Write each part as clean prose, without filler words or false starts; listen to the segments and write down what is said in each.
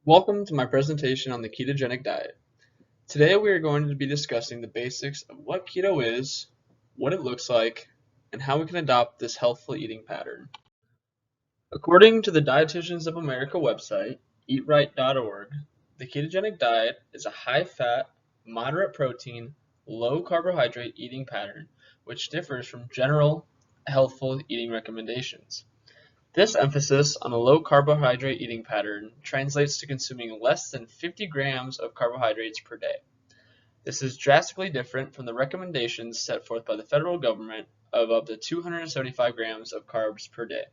Welcome to my presentation on the ketogenic diet. Today we are going to be discussing the basics of what keto is, what it looks like, and how we can adopt this healthful eating pattern. According to the Dietitians of America website, eatright.org, the ketogenic diet is a high-fat, moderate protein, low carbohydrate eating pattern which differs from general healthful eating recommendations. This emphasis on a low carbohydrate eating pattern translates to consuming less than 50 grams of carbohydrates per day. This is drastically different from the recommendations set forth by the federal government of up to 275 grams of carbs per day.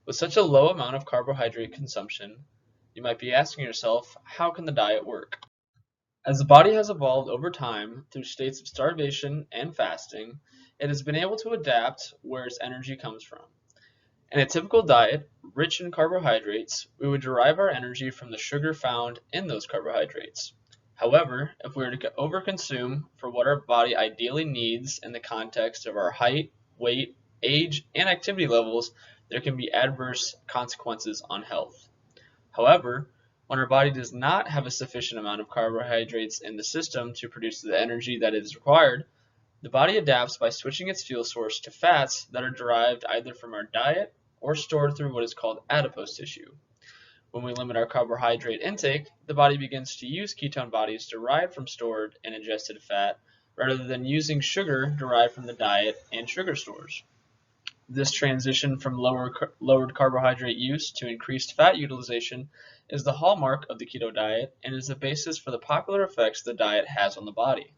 With such a low amount of carbohydrate consumption, you might be asking yourself, how can the diet work? As the body has evolved over time through states of starvation and fasting, it has been able to adapt where its energy comes from. In a typical diet, rich in carbohydrates, we would derive our energy from the sugar found in those carbohydrates. However, if we were to overconsume for what our body ideally needs in the context of our height, weight, age, and activity levels, there can be adverse consequences on health. However, when our body does not have a sufficient amount of carbohydrates in the system to produce the energy that is required, the body adapts by switching its fuel source to fats that are derived either from our diet or stored through what is called adipose tissue. When we limit our carbohydrate intake, the body begins to use ketone bodies derived from stored and ingested fat rather than using sugar derived from the diet and sugar stores. This transition from lowered carbohydrate use to increased fat utilization is the hallmark of the keto diet and is the basis for the popular effects the diet has on the body.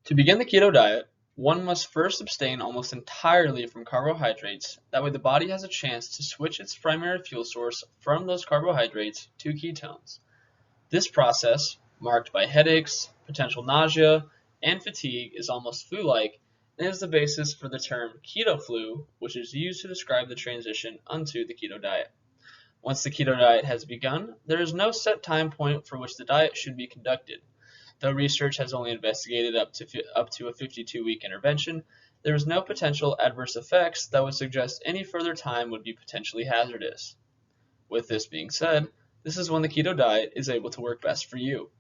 To begin the keto diet, one must first abstain almost entirely from carbohydrates. That way the body has a chance to switch its primary fuel source from those carbohydrates to ketones. This process, marked by headaches, potential nausea, and fatigue, is almost flu-like and is the basis for the term keto flu, which is used to describe the transition unto the keto diet. Once the keto diet has begun, there is no set time point for which the diet should be conducted. Though research has only investigated up to a 52-week intervention, there is no potential adverse effects that would suggest any further time would be potentially hazardous. With this being said, this is when the keto diet is able to work best for you.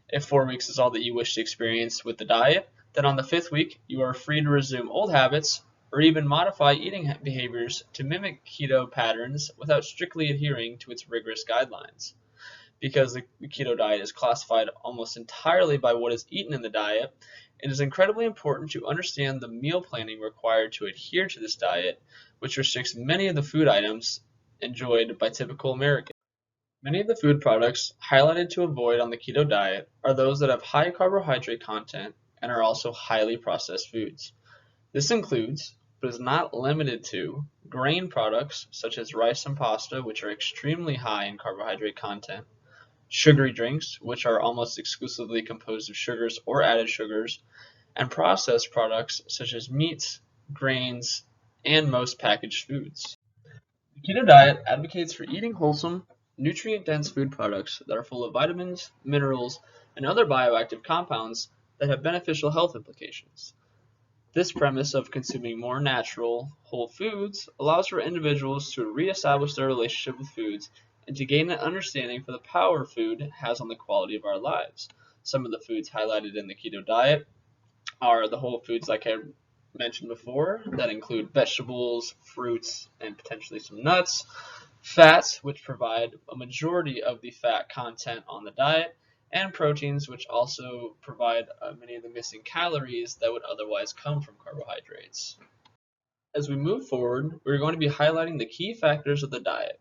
If 4 weeks is all that you wish to experience with the diet, then on the 5th week, you are free to resume old habits or even modify eating behaviors to mimic keto patterns without strictly adhering to its rigorous guidelines. Because the keto diet is classified almost entirely by what is eaten in the diet, it is incredibly important to understand the meal planning required to adhere to this diet, which restricts many of the food items enjoyed by typical Americans. Many of the food products highlighted to avoid on the keto diet are those that have high carbohydrate content and are also highly processed foods. This includes, but is not limited to, grain products such as rice and pasta, which are extremely high in carbohydrate content, sugary drinks, which are almost exclusively composed of sugars or added sugars, and processed products such as meats, grains, and most packaged foods. The keto diet advocates for eating wholesome, nutrient-dense food products that are full of vitamins, minerals, and other bioactive compounds that have beneficial health implications. This premise of consuming more natural, whole foods allows for individuals to reestablish their relationship with foods and to gain an understanding for the power food has on the quality of our lives. Some of the foods highlighted in the keto diet are the whole foods like I mentioned before, that include vegetables, fruits, and potentially some nuts, fats, which provide a majority of the fat content on the diet, and proteins, which also provide many of the missing calories that would otherwise come from carbohydrates. As we move forward, we're going to be highlighting the key factors of the diet,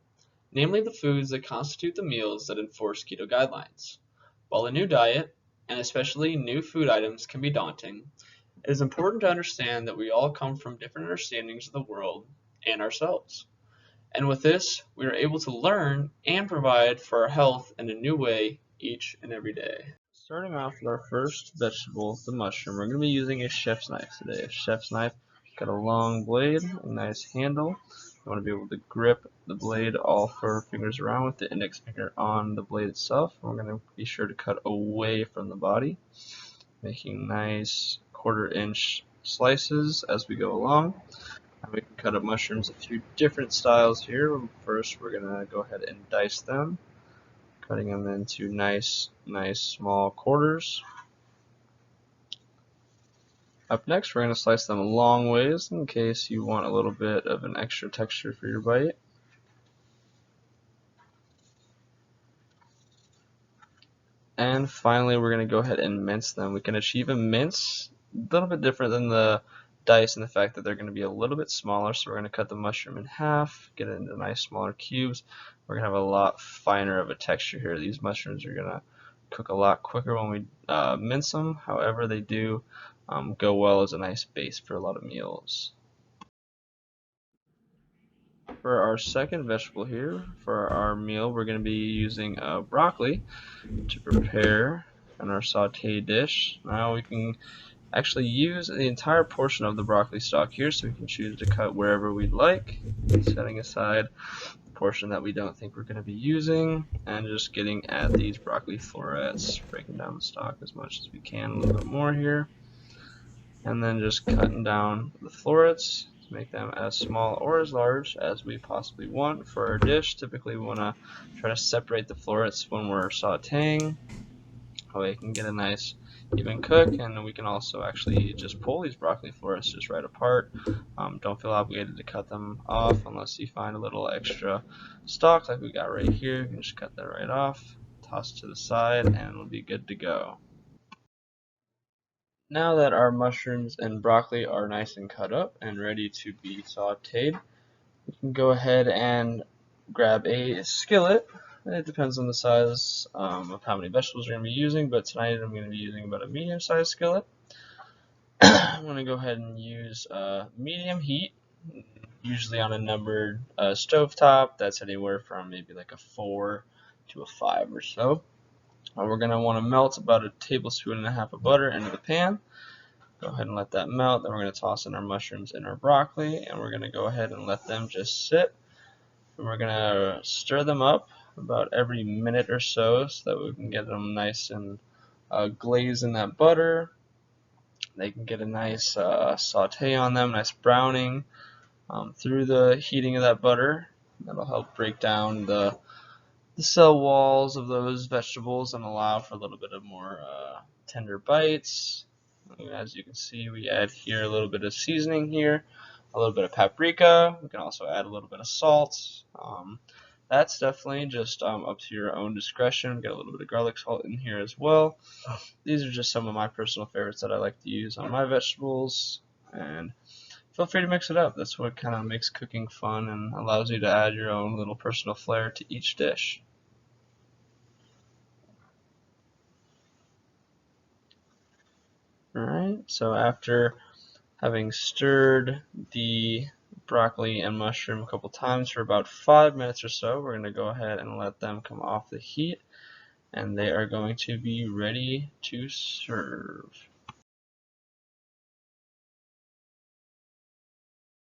namely the foods that constitute the meals that enforce keto guidelines. While a new diet, and especially new food items, can be daunting, it is important to understand that we all come from different understandings of the world and ourselves. And with this, we are able to learn and provide for our health in a new way each and every day. Starting off with our first vegetable, the mushroom, we're going to be using a chef's knife today. A chef's knife, got a long blade, a nice handle. You want to be able to grip the blade all 4 fingers around with the index finger on the blade itself. We're going to be sure to cut away from the body, making nice 1/4 inch slices as we go along. And we can cut up mushrooms a few different styles here. First, we're going to go ahead and dice them. cutting them into nice small quarters. Up next, we're going to slice them long ways in case you want a little bit of an extra texture for your bite. And finally, we're going to go ahead and mince them. We can achieve a mince a little bit different than the dice in the fact that they're going to be a little bit smaller. So we're going to cut the mushroom in half, get it into nice smaller cubes. We're going to have a lot finer of a texture here. These mushrooms are going to cook a lot quicker when we mince them. However, they do go well as a nice base for a lot of meals. For our second vegetable here, for our meal, we're going to be using broccoli to prepare in our saute dish. Now we can actually use the entire portion of the broccoli stalk here, so we can choose to cut wherever we'd like, setting aside the portion that we don't think we're going to be using, and just getting at these broccoli florets, breaking down the stalk as much as we can, a little bit more here, and then just cutting down the florets to make them as small or as large as we possibly want for our dish. Typically we want to try to separate the florets when we're sauteing. That way you can get a nice even cook, and we can also actually just pull these broccoli florets just right apart. Don't feel obligated to cut them off unless you find a little extra stalk like we got right here. You can just cut that right off, toss it to the side, and it'll be good to go. Now that our mushrooms and broccoli are nice and cut up and ready to be sauteed, we can go ahead and grab a skillet. It depends on the size of how many vegetables you're going to be using, but tonight I'm going to be using about a medium-sized skillet. I'm going to go ahead and use medium heat, usually on a numbered stovetop. That's anywhere from maybe like a 4 to a 5 or so. We're going to want to melt about a tablespoon and a half of butter into the pan. Go ahead and let that melt. Then we're going to toss in our mushrooms and our broccoli, and we're going to go ahead and let them just sit. And we're going to stir them up about every minute or so that we can get them nice and glazed in that butter. They can get a nice saute on them, nice browning through the heating of that butter. That'll help break down the cell walls of those vegetables and allow for a little bit of more tender bites. As you can see, we add here a little bit of seasoning here, a little bit of paprika. We can also add a little bit of salt. That's definitely just up to your own discretion. Get a little bit of garlic salt in here as well. These are just some of my personal favorites that I like to use on my vegetables, and feel free to mix it up. That's what kind of makes cooking fun and allows you to add your own little personal flair to each dish. Alright, so after having stirred the broccoli and mushroom a couple times for about 5 minutes or so, we're going to go ahead and let them come off the heat, and they are going to be ready to serve.